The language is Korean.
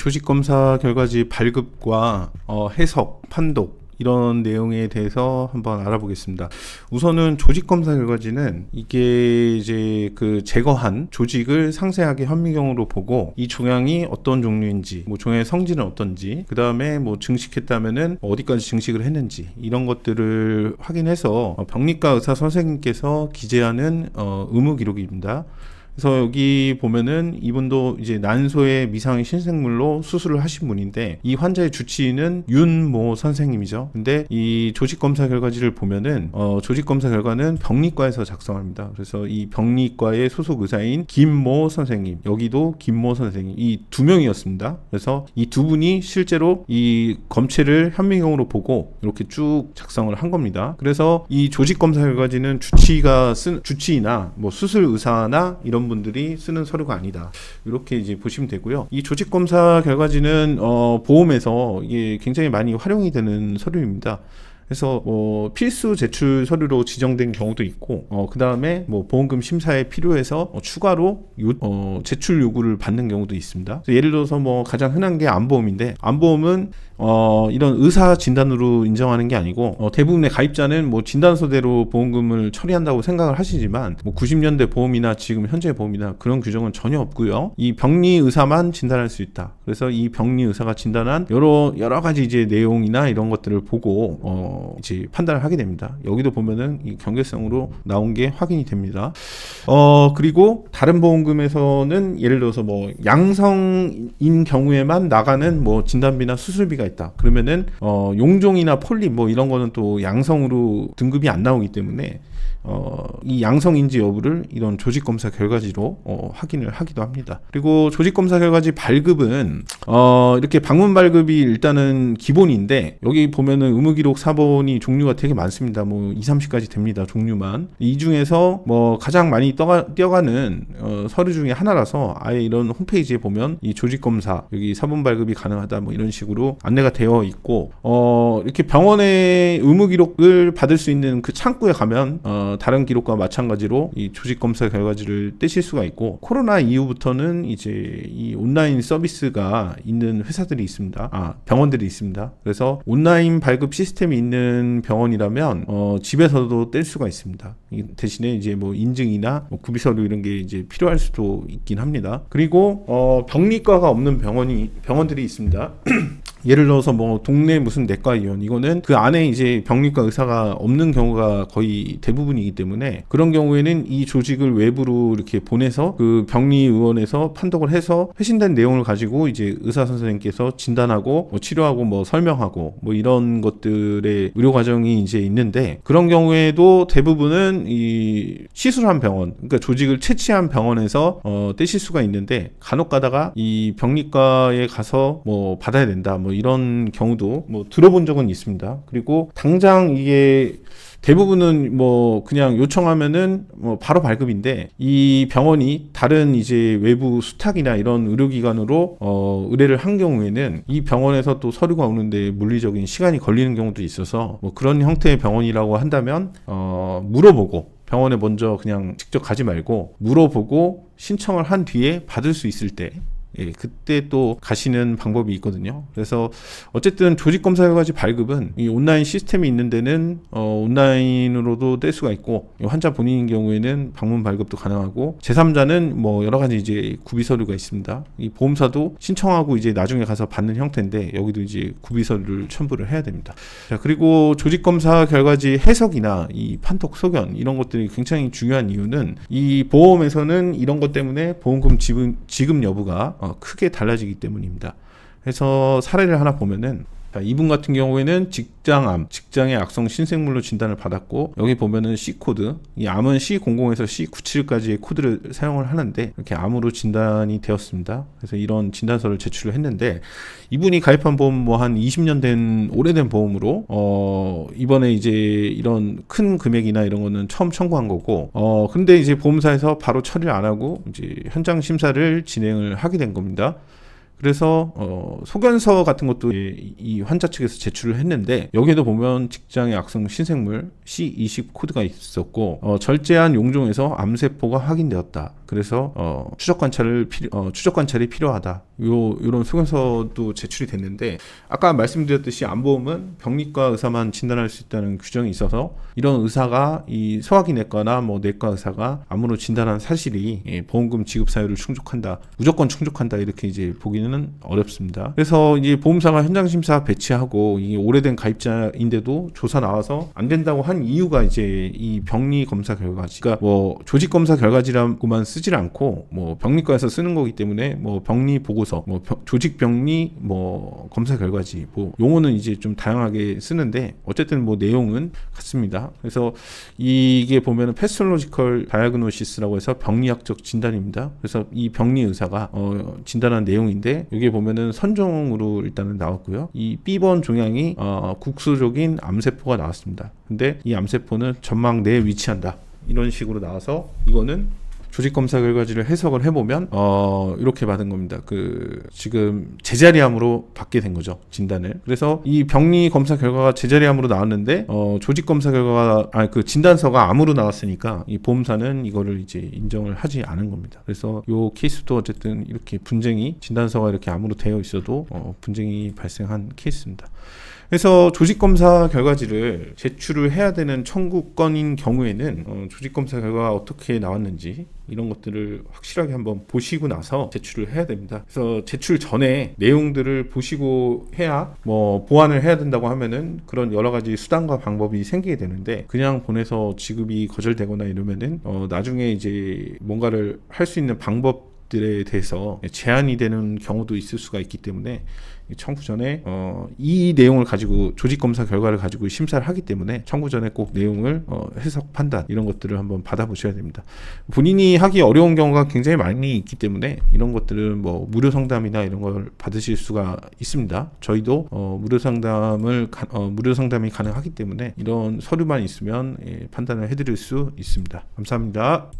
조직검사 결과지 발급과 해석, 판독 이런 내용에 대해서 한번 알아보겠습니다. 우선은 조직검사 결과지는 이게 이제 그 제거한 조직을 상세하게 현미경으로 보고 이 종양이 어떤 종류인지, 뭐 종양의 성질은 어떤지, 그 다음에 뭐 증식했다면은 어디까지 증식을 했는지 이런 것들을 확인해서 병리과 의사 선생님께서 기재하는 의무 기록입니다. 그래서 여기 보면은 이분도 이제 난소의 미상의 신생물로 수술을 하신 분인데 이 환자의 주치의는 윤모 선생님이죠. 근데 이 조직검사 결과지를 보면은 조직검사 결과는 병리과에서 작성합니다. 그래서 이 병리과의 소속 의사인 김모 선생님, 여기도 김모 선생님, 이 두 명이었습니다. 그래서 이 두 분이 실제로 이 검체를 현미경으로 보고 이렇게 쭉 작성을 한 겁니다. 그래서 이 조직검사 결과지는 주치의나 뭐 수술 의사나 이런 분들이 쓰는 서류가 아니다, 이렇게 이제 보시면 되고요. 이 조직검사 결과지는 보험에서 이게 굉장히 많이 활용이 되는 서류입니다. 그래서 필수 제출 서류로 지정된 경우도 있고, 그 다음에 뭐 보험금 심사에 필요해서 추가로 제출 요구를 받는 경우도 있습니다. 예를 들어서 뭐 가장 흔한 게 암보험인데, 암보험은 이런 의사 진단으로 인정하는 게 아니고 대부분의 가입자는 뭐 진단서대로 보험금을 처리한다고 생각을 하시지만 뭐 90년대 보험이나 지금 현재 보험이나 그런 규정은 전혀 없고요. 이 병리 의사만 진단할 수 있다. 그래서 이 병리 의사가 진단한 여러 가지 이제 내용이나 이런 것들을 보고 이제 판단을 하게 됩니다. 여기도 보면은 이 경계성으로 나온 게 확인이 됩니다. 그리고 다른 보험금에서는 예를 들어서 뭐 양성인 경우에만 나가는 뭐 진단비나 수술비가 있다. 그러면은 용종이나 폴립 뭐 이런 거는 또 양성으로 등급이 안 나오기 때문에 이 양성인지 여부를 이런 조직검사 결과지로 확인을 하기도 합니다. 그리고 조직검사 결과지 발급은 이렇게 방문 발급이 일단은 기본인데, 여기 보면은 의무기록 사본이 종류가 되게 많습니다. 뭐 20-30가지 됩니다. 종류만. 이 중에서 뭐 가장 많이 뛰어가는 서류 중에 하나라서 아예 이런 홈페이지에 보면 이 조직검사 여기 사본 발급이 가능하다 뭐 이런 식으로 안내가 되어 있고, 이렇게 병원의 의무기록을 받을 수 있는 그 창구에 가면 다른 기록과 마찬가지로 이 조직검사 결과지를 떼실 수가 있고, 코로나 이후부터는 이제 이 온라인 서비스가 있는 회사들이 있습니다. 병원들이 있습니다. 그래서 온라인 발급 시스템이 있는 병원이라면 집에서도 뗄 수가 있습니다. 대신에 이제 뭐 인증이나 뭐 구비서류 이런 게 이제 필요할 수도 있긴 합니다. 그리고 병리과가 없는 병원들이 있습니다. 예를 들어서 뭐 동네 무슨 내과의원, 이거는 그 안에 이제 병리과 의사가 없는 경우가 거의 대부분이기 때문에 그런 경우에는 이 조직을 외부로 이렇게 보내서 그 병리의원에서 판독을 해서 회신된 내용을 가지고 이제 의사 선생님께서 진단하고 뭐 치료하고 뭐 설명하고 뭐 이런 것들의 의료 과정이 이제 있는데, 그런 경우에도 대부분은 이 시술한 병원, 그러니까 조직을 채취한 병원에서 떼실 수가 있는데, 간혹 가다가 이 병리과에 가서 뭐 받아야 된다 뭐 이런 경우도 뭐 들어본 적은 있습니다. 그리고 당장 이게 대부분은 뭐 그냥 요청하면은 뭐 바로 발급인데, 이 병원이 다른 이제 외부 수탁이나 이런 의료기관으로 의뢰를 한 경우에는 이 병원에서 또 서류가 오는데 물리적인 시간이 걸리는 경우도 있어서, 뭐 그런 형태의 병원이라고 한다면 물어보고, 병원에 먼저 그냥 직접 가지 말고 물어보고 신청을 한 뒤에 받을 수 있을 때, 그때 또 가시는 방법이 있거든요. 그래서 어쨌든 조직검사 결과지 발급은 이 온라인 시스템이 있는 데는 온라인으로도 뗄 수가 있고, 환자 본인인 경우에는 방문 발급도 가능하고, 제3자는 뭐 여러 가지 이제 구비서류가 있습니다. 이 보험사도 신청하고 이제 나중에 가서 받는 형태인데, 여기도 이제 구비서류를 첨부를 해야 됩니다. 자, 그리고 조직검사 결과지 해석이나 이 판독 소견 이런 것들이 굉장히 중요한 이유는, 이 보험에서는 이런 것 때문에 보험금 지급 여부가 크게 달라지기 때문입니다. 그래서 사례를 하나 보면은, 이분 같은 경우에는 직장암, 직장의 악성 신생물로 진단을 받았고, 여기 보면은 C코드, 이 암은 C00에서 C97까지의 코드를 사용을 하는데 이렇게 암으로 진단이 되었습니다. 그래서 이런 진단서를 제출을 했는데, 이분이 가입한 보험 뭐 한 20년 된 오래된 보험으로 이번에 이제 이런 큰 금액이나 이런 거는 처음 청구한 거고, 근데 이제 보험사에서 바로 처리를 안 하고 이제 현장 심사를 진행을 하게 된 겁니다. 그래서 소견서 같은 것도 이 환자 측에서 제출을 했는데, 여기에도 보면 직장의 악성 신생물 C20 코드가 있었고, 절제한 용종에서 암세포가 확인되었다. 그래서 추적 관찰이 필요하다. 요런 소견서도 제출이 됐는데, 아까 말씀드렸듯이 암보험은 병리과 의사만 진단할 수 있다는 규정이 있어서 이런 의사가 이 소화기 내과나 뭐 내과 의사가 암으로 진단한 사실이 보험금 지급 사유를 무조건 충족한다 이렇게 이제 보기는 어렵습니다. 그래서 이제 보험사가 현장 심사 배치하고 이 오래된 가입자인데도 조사 나와서 안 된다고 한 이유가 이제 이 병리 검사 결과지. 그러니까 뭐 조직 검사 결과지라고만 쓰질 않고 뭐 병리과에서 쓰는 거기 때문에 뭐 병리 보고서, 뭐 조직 병리 뭐 검사 결과지, 뭐 용어는 이제 좀 다양하게 쓰는데 어쨌든 뭐 내용은 같습니다. 그래서 이게 보면은 패솔로지컬 다이아그노시스라고 해서 병리학적 진단입니다. 그래서 이 병리 의사가 진단한 내용인데, 여기에 보면은 선종으로 일단은 나왔고요. 이 B번 종양이 국소적인 암세포가 나왔습니다. 근데 이 암세포는 점막 내에 위치한다, 이런 식으로 나와서 이거는 조직검사 결과지를 해석을 해보면 이렇게 받은 겁니다. 지금 제자리암으로 받게 된 거죠, 진단을. 그래서 이 병리 검사 결과가 제자리암으로 나왔는데 조직검사 결과가 진단서가 암으로 나왔으니까 이 보험사는 이거를 이제 인정을 하지 않은 겁니다. 그래서 요 케이스도 어쨌든 이렇게 진단서가 이렇게 암으로 되어 있어도 분쟁이 발생한 케이스입니다. 그래서 조직검사 결과지를 제출을 해야 되는 청구건인 경우에는 조직검사 결과가 어떻게 나왔는지 이런 것들을 확실하게 한번 보시고 나서 제출을 해야 됩니다. 그래서 제출 전에 내용들을 보시고 해야 뭐 보완을 해야 된다고 하면은 그런 여러 가지 수단과 방법이 생기게 되는데, 그냥 보내서 지급이 거절되거나 이러면은 나중에 이제 뭔가를 할 수 있는 방법들에 대해서 제한이 되는 경우도 있을 수가 있기 때문에 청구 전에 이 내용을 가지고 조직검사 결과를 가지고 심사를 하기 때문에 청구 전에 꼭 내용을 해석 판단 이런 것들을 한번 받아보셔야 됩니다. 본인이 하기 어려운 경우가 굉장히 많이 있기 때문에 이런 것들은 뭐 무료 상담이나 이런 걸 받으실 수가 있습니다. 저희도 무료 상담이 가능하기 때문에 이런 서류만 있으면 판단을 해드릴 수 있습니다. 감사합니다.